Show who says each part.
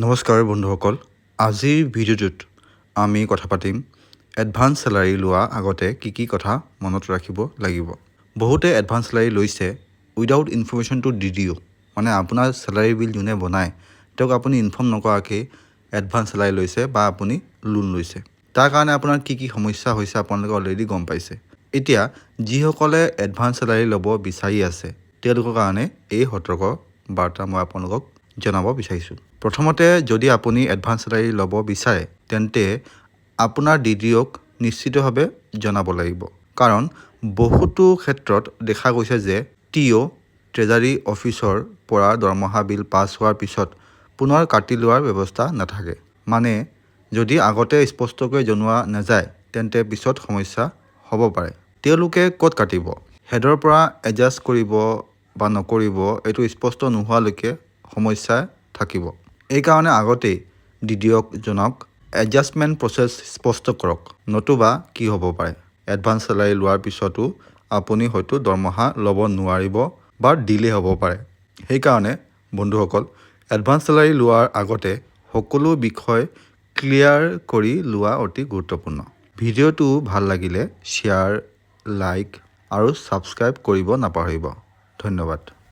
Speaker 1: নমস্কাৰ বন্ধুসকল, আজিৰ ভিডিঅ'টোত আমি কথা পাতিম এডভান্স চেলাৰী লোৱা আগতে কি কথা মনত ৰাখিব লাগিব। বহুতে এডভান্স চেলাৰী লৈছে উইদাউট ইনফৰমেশ্যনটো দি দিও, মানে আপোনাৰ চেলাৰী বিল যোনে বনায় তেওঁক আপুনি ইনফৰ্ম নকৰাকৈ এডভান্স চেলাৰী লৈছে বা আপুনি লোন লৈছে। তাৰ কাৰণে আপোনাৰ কি সমস্যা হৈছে আপোনালোকে অলৰেডি গম পাইছে। এতিয়া যিসকলে এডভান্স চেলাৰী ল'ব বিচাৰি আছে তেওঁলোকৰ কাৰণে এই সতৰ্ক বাৰ্তা মই আপোনালোকক জনাব বিচাৰিছোঁ। প্ৰথমতে যদি আপুনি এডভান্স চেলাৰী ল'ব বিচাৰে তেন্তে আপোনাৰ DDOক নিশ্চিতভাৱে জনাব লাগিব, কাৰণ বহুতো ক্ষেত্ৰত দেখা গৈছে যে TO ট্ৰেজাৰী অফিচৰ পৰা দৰমহা বিল পাছ হোৱাৰ পিছত পুনৰ কাটি লোৱাৰ ব্যৱস্থা নাথাকে। মানে যদি আগতে স্পষ্টকৈ জনোৱা নাযায় তেন্তে পিছত সমস্যা হ'ব পাৰে। তেওঁলোকে ক'ত কাটিব, হেডৰ পৰা এডজাষ্ট কৰিব বা নকৰিব এইটো স্পষ্ট নোহোৱালৈকে সমস্যা থাকিব। এইকাৰণে আগতেই DDOক জনাওক, এডজাষ্টমেণ্ট প্ৰচেছ স্পষ্ট কৰক, নতুবা কি হ'ব পাৰে এডভান্স চেলাৰী লোৱাৰ পিছতো আপুনি হয়তো দৰমহা ল'ব নোৱাৰিব বা ডিলে হ'ব পাৰে। সেইকাৰণে বন্ধুসকল, এডভান্স চেলাৰী লোৱাৰ আগতে সকলো বিষয় ক্লিয়াৰ কৰি লোৱা অতি গুৰুত্বপূৰ্ণ। ভিডিঅ'টো ভাল লাগিলে শ্বেয়াৰ, লাইক আৰু ছাবস্ক্ৰাইব কৰিব নাপাহৰিব। ধন্যবাদ।